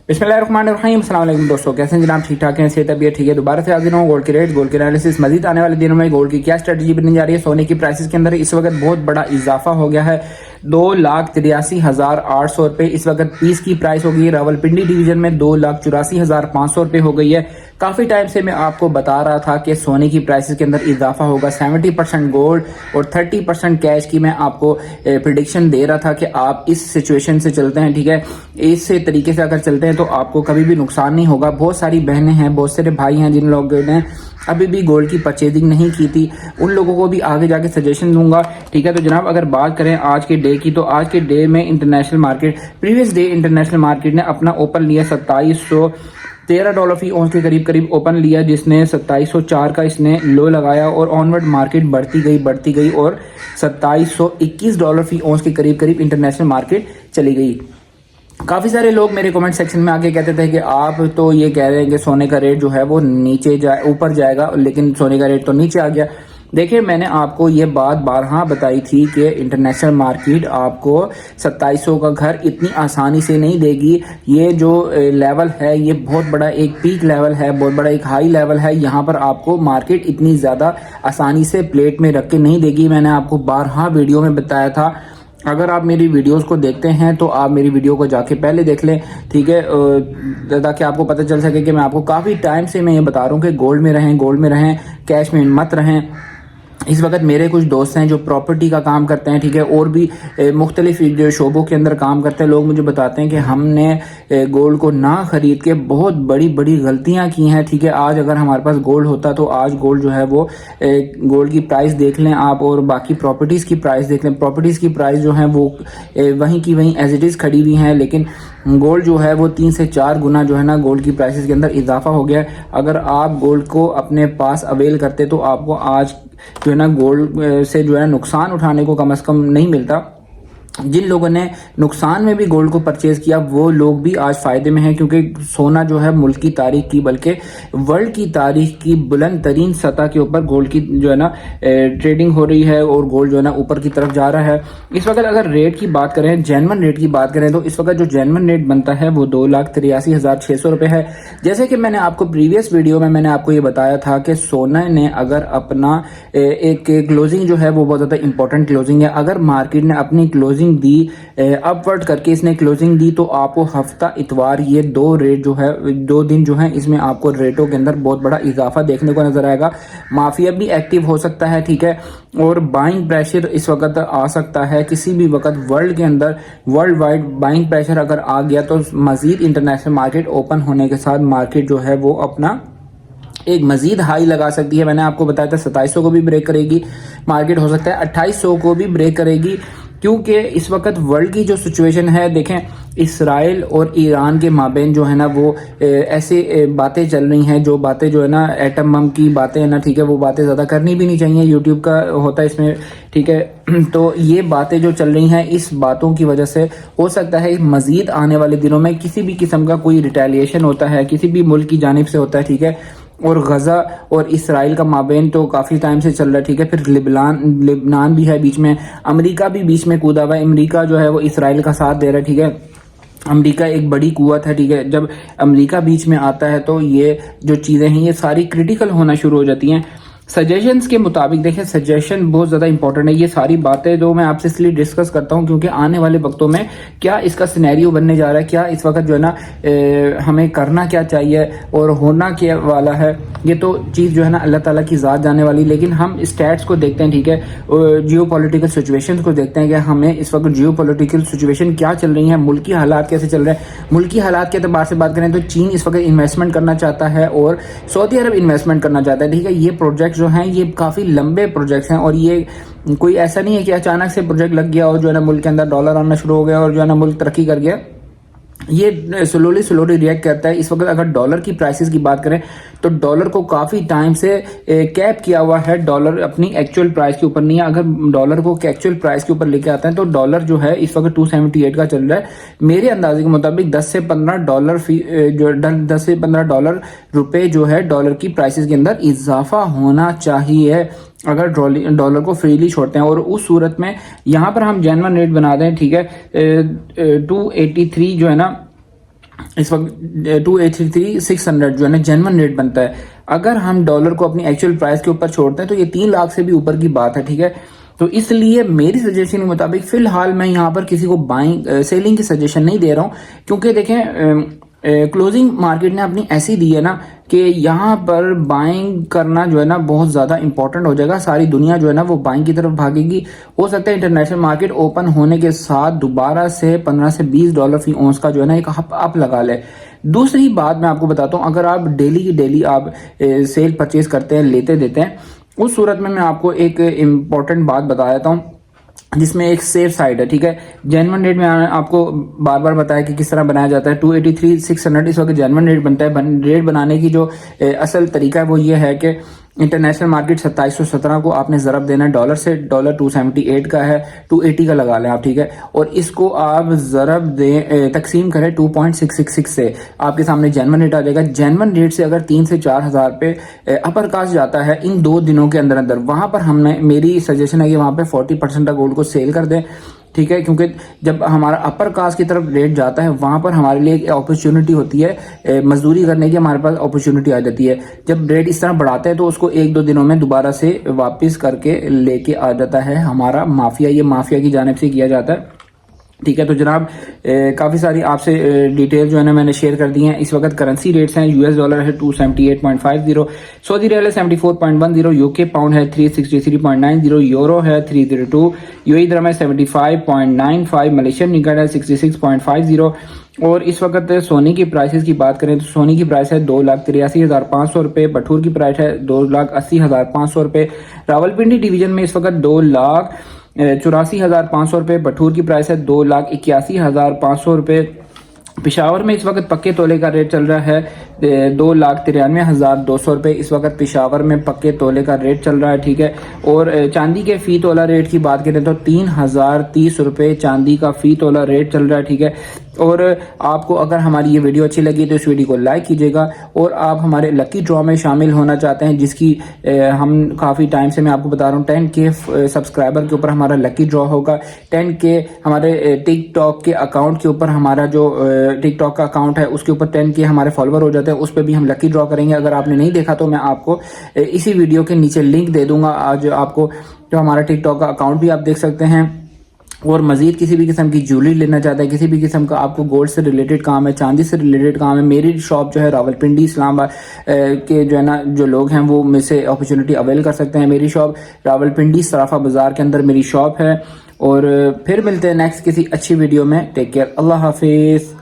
बिस्मिल्लाहिर्रहमानिर्रहीम। अस्सलाम वालेकुम दोस्तों, कैसे हैं जनाब? ठीक ठाक हैं? सेहत तबीयत ठीक है? दोबारा से हाजिर हूँ गोल्ड के रेट, गोल्ड के एनालिसिस। मजीद आने वाले दिनों में गोल्ड की क्या स्ट्रेटजी बनने जा रही है, सोने की प्राइसेस के अंदर इस वक्त बहुत बड़ा इजाफा हो गया है। 2,83,800 रुपये इस वक्त पीस की प्राइस होगी। रावलपिंडी डिवीजन में 2,84,500 रुपये हो गई है। काफी टाइम से मैं आपको बता रहा था कि सोने की प्राइसेस के अंदर इजाफा होगा। 70% गोल्ड और 30% कैश की मैं आपको प्रिडिक्शन दे रहा था कि आप इस सिचुएशन से चलते हैं, ठीक है, इस तरीके से अगर चलते हैं तो आपको कभी भी नुकसान नहीं होगा। बहुत सारी बहनें हैं, बहुत सारे भाई हैं जिन लोगों ने अभी भी गोल्ड की परचेजिंग नहीं की थी, उन लोगों को भी आगे जाके सजेशन दूंगा, ठीक है। तो जनाब अगर बात करें आज के डे की, तो आज के डे में international market, previous day international market ने अपना ओपन लिया $2713 फी ऑन्स के करीब ओपन लिया, जिसने 2704 का इसने लो लगाया और ऑनवर्ड मार्केट बढ़ती गई और $2721 फी ऑन्स के करीब इंटरनेशनल मार्केट चली गई। काफ़ी सारे लोग मेरे कमेंट सेक्शन में आके कहते थे कि आप तो ये कह रहे हैं कि सोने का रेट जो है वो ऊपर जाएगा, लेकिन सोने का रेट तो नीचे आ गया। देखिए, मैंने आपको ये बात बारहा बताई थी कि इंटरनेशनल मार्केट आपको 2700 का घर इतनी आसानी से नहीं देगी। ये जो लेवल है ये बहुत बड़ा एक पीक लेवल है, बहुत बड़ा एक हाई लेवल है। यहाँ पर आपको मार्केट इतनी ज़्यादा आसानी से प्लेट में रख के नहीं देगी। मैंने आपको बारहा वीडियो में बताया था। अगर आप मेरी वीडियोस को देखते हैं तो आप मेरी वीडियो को जाके पहले देख लें, ठीक है, ताकि आपको पता चल सके कि मैं आपको काफ़ी टाइम से मैं ये बता रहा हूँ कि गोल्ड में रहें, कैश में मत रहें। इस वक्त मेरे कुछ दोस्त हैं जो प्रॉपर्टी का काम करते हैं, ठीक है, और भी मुख्तलिफ जो शोबों के अंदर काम करते हैं। लोग मुझे बताते हैं कि हमने गोल्ड को ना खरीद के बहुत बड़ी गलतियां की हैं, ठीक है। आज अगर हमारे पास गोल्ड होता तो आज गोल्ड जो है वो गोल्ड की प्राइस देख लें आप और बाकी प्रॉपर्टीज़ की प्राइस देख लें। प्रॉपर्टीज़ की प्राइस जो है वो वहीं की वहीं एज इट इज़ खड़ी हुई हैं, लेकिन गोल्ड जो है वो 3 से 4 गुना जो है ना गोल्ड की प्राइसेस के अंदर इजाफा हो गया है। अगर आप गोल्ड को अपने पास अवेल करते तो आपको आज जो है ना गोल्ड से जो है नुकसान उठाने को कम से कम नहीं मिलता। जिन लोगों ने नुकसान में भी गोल्ड को परचेज किया वो लोग भी आज फायदे में हैं, क्योंकि सोना जो है मुल्क की तारीख की बल्कि वर्ल्ड की तारीख की बुलंद तरीन सतह के ऊपर गोल्ड की जो है ना ट्रेडिंग हो रही है और गोल्ड जो है ना ऊपर की तरफ जा रहा है। इस वक्त अगर रेट की बात करें, जेन्युइन रेट की बात करें, तो इस वक्त जो जेन्युइन रेट बनता है वो 2,83,600 रुपये है। जैसे कि मैंने आपको प्रीवियस वीडियो में मैंने आपको ये बताया था कि सोना ने अगर अपना एक क्लोजिंग जो है वो बहुत ज़्यादा इंपॉर्टेंट क्लोजिंग है। अगर मार्केट ने अपनी क्लोजिंग दी अपवर्ड करके इसने क्लोजिंग दी तो आपको हफ्ता इतवार ये 2 दिन जो है इसमें आपको रेटों के अंदर बहुत बड़ा इजाफा देखने को नजर आएगा। माफिया भी एक्टिव हो सकता है, ठीक है, और बाइंग प्रेशर इस वक्त आ सकता है किसी भी वक्त वर्ल्ड के अंदर। वर्ल्ड वाइड बाइंग प्रेशर अगर आ गया तो मजीद इंटरनेशनल मार्केट ओपन होने के साथ मार्केट जो है वो अपना एक मजीद हाई लगा सकती है। मैंने आपको बताया था 2700 को भी ब्रेक करेगी मार्केट, हो सकता है 2800 को भी ब्रेक करेगी, क्योंकि इस वक्त वर्ल्ड की जो सिचुएशन है, देखें, इसराइल और ईरान के माबेन जो है ना वो ऐसे बातें चल रही हैं, जो बातें जो है ना एटम बम की बातें है ना, ठीक है, वो बातें ज़्यादा करनी भी नहीं चाहिए, यूट्यूब का होता है इसमें, ठीक है। तो ये बातें जो चल रही हैं, इस बातों की वजह से हो सकता है मज़ीद आने वाले दिनों में किसी भी किस्म का कोई रिटेलिएशन होता है, किसी भी मुल्क की जानिब से होता है, ठीक है। और गजा और इसराइल का माबेन तो काफ़ी टाइम से चल रहा है, ठीक है। फिर लिबनान भी है बीच में, अमेरिका भी बीच में कूदा हुआ है। अमेरिका जो है वो इसराइल का साथ दे रहा है, ठीक है। अमेरिका एक बड़ी कुव्वत है, ठीक है। जब अमेरिका बीच में आता है तो ये जो चीज़ें हैं ये सारी क्रिटिकल होना शुरू हो जाती हैं। सजेशंस के मुताबिक देखें, सजेशन बहुत ज़्यादा इंपॉर्टेंट है। ये सारी बातें जो मैं आपसे इसलिए डिस्कस करता हूँ क्योंकि आने वाले वक्तों में क्या इसका सिनेरियो बनने जा रहा है, क्या इस वक्त जो है ना हमें करना क्या चाहिए और होना क्या वाला है, ये तो चीज़ जो है ना अल्लाह ताला की ज़ात जाने वाली। लेकिन हम स्टैट्स को देखते हैं, ठीक है, जियो पॉलिटिकल सिचुएशन को देखते हैं कि हमें इस वक्त जियो पॉलिटिकल सिचुएशन क्या चल रही है, मुल्की हालात कैसे चल रहे हैं। मुल्की हालात के अतबार से बात करें तो चीन इस वक्त इन्वेस्टमेंट करना चाहता है और सऊदी अरब इन्वेस्टमेंट करना चाहता है, ठीक है। ये प्रोजेक्ट जो हैं ये काफ़ी लंबे प्रोजेक्ट्स हैं और ये कोई ऐसा नहीं है कि अचानक से प्रोजेक्ट लग गया और जो है ना मुल्क के अंदर डॉलर आना शुरू हो गया और जो है ना मुल्क तरक्की कर गया। ये स्लोली रिएक्ट करता है। इस वक्त अगर डॉलर की प्राइसेस की बात करें तो डॉलर को काफ़ी टाइम से कैप किया हुआ है। डॉलर अपनी एक्चुअल प्राइस के ऊपर नहीं है। अगर डॉलर को एक्चुअल प्राइस के ऊपर लेके आते हैं तो डॉलर जो है इस वक्त 278 का चल रहा है। मेरे अंदाजे के मुताबिक 10 से 15 डॉलर रुपए जो है डॉलर की प्राइसेस के अंदर इजाफा होना चाहिए अगर डॉलर को फ्रीली छोड़ते हैं। और उस सूरत में यहाँ पर हम जेन्युइन रेट बना दें, ठीक है, 283 जो है ना इस वक्त 283,600 जो है ना जेन्युइन रेट बनता है। अगर हम डॉलर को अपनी एक्चुअल प्राइस के ऊपर छोड़ते हैं तो ये 3 लाख से भी ऊपर की बात है, ठीक है। तो इसलिए मेरी सजेशन के मुताबिक फिलहाल मैं यहाँ पर किसी को बाइंग सेलिंग की सजेशन नहीं दे रहा हूँ, क्योंकि देखें क्लोजिंग मार्केट ने अपनी ऐसी दी है ना कि यहाँ पर बाइंग करना जो है ना बहुत ज़्यादा इंपॉर्टेंट हो जाएगा। सारी दुनिया जो है ना वो बाइंग की तरफ भागेगी। हो सकता है इंटरनेशनल मार्केट ओपन होने के साथ दोबारा से 15 से 20 डॉलर फी औंस का जो है ना एक अप लगा ले। दूसरी बात मैं आपको बताता हूँ, अगर आप डेली की डेली आप सेल परचेज करते हैं, लेते देते हैं, उस सूरत में मैं आपको एक इम्पॉर्टेंट बात बता देता हूँ जिसमें एक सेफ साइड है, ठीक है। जेन्युइन रेट में आपको बार बार बताया कि किस तरह बनाया जाता है। 283,600 इस वक्त जेन्युइन रेट बनता है। रेट बनाने की जो असल तरीका है वो ये है कि इंटरनेशनल मार्केट 2717 को आपने ज़रब देना है डॉलर से। डॉलर 278 का है, 280 का लगा लें आप, ठीक है। और इसको आप ज़रब दें, तकसीम करें 2.666 से, आपके सामने जेन्युइन रेट आ जाएगा। जेन्युइन रेट से अगर 3 से 4 हज़ार पे अपर कास्ट जाता है इन 2 दिनों के अंदर अंदर, वहां पर हमने, मेरी सजेशन है कि वहां पे 40% ऑफ गोल्ड को सेल कर दें, ठीक है। क्योंकि जब हमारा अपर कास्ट की तरफ रेट जाता है वहां पर हमारे लिए एक अपॉर्चुनिटी होती है मजदूरी करने की, हमारे पास अपॉर्चुनिटी आ जाती है। जब रेट इस तरह बढ़ाते हैं तो उसको 1-2 दिनों में दोबारा से वापस करके लेके आ जाता है हमारा माफिया। ये माफिया की जानिब से किया जाता है, ठीक है। तो जनाब काफ़ी सारी आपसे डिटेल जो है ना मैंने शेयर कर दी हैं। इस वक्त करेंसी रेट्स हैं, यूएस डॉलर है 278.50, सऊदी रियाल है 74.10, यूके पाउंड है 363.90, यूरो है 302, यूएई दिरहम है 75.95, मलेशियन रिंगिट है 66.50। और इस वक्त सोने की प्राइसेस की बात करें तो सोने की प्राइस है 2,83,500 रुपये, बटूर की प्राइस है 2,80,500 रुपये। रावलपिंडी डिवीजन में इस वक्त 2,84,500 रुपये, बटूर की प्राइस है 2,81,500 रुपये। पिशावर में इस वक्त पक्के तोले का रेट चल रहा है 2,93,200 रुपये। इस वक्त पिशावर में पक्के तोले का रेट चल रहा है, ठीक है। और चांदी के फी तोला रेट की बात करें तो 3,030 रुपये चांदी का फी तोला रेट चल रहा है, ठीक है। और आपको अगर हमारी ये वीडियो अच्छी लगी तो इस वीडियो को लाइक कीजिएगा। और आप हमारे लकी ड्रॉ में शामिल होना चाहते हैं, जिसकी हम काफ़ी टाइम से मैं आपको बता रहा हूँ, 10K सब्सक्राइबर के ऊपर हमारा लकी ड्रॉ होगा। 10K हमारे टिकटॉक के अकाउंट के ऊपर, हमारा जो टिकटॉक का अकाउंट है उसके ऊपर 10K हमारे फॉलोवर हो जाते हैं, उस पर भी हम लकी ड्रॉ करेंगे। अगर आपने नहीं देखा तो मैं आपको इसी वीडियो के नीचे लिंक दे दूंगा। आज आपको जो हमारा टिकटॉक का अकाउंट भी आप देख सकते हैं। और मजीद किसी भी किस्म की ज्वेलरी लेना चाहते हैं, किसी भी किस्म का आपको गोल्ड से रिलेटेड काम है, चांदी से रिलेटेड काम है, मेरी शॉप जो है रावलपिंडी इस्लामाबाद के जो है ना जो लोग हैं वो मुझ से अपॉर्चुनिटी अवेल कर सकते हैं। मेरी शॉप रावलपिंडी सराफा बाजार के अंदर मेरी शॉप है। और फिर मिलते हैं नेक्स्ट किसी अच्छी वीडियो में। टेक केयर, अल्लाह हाफिज।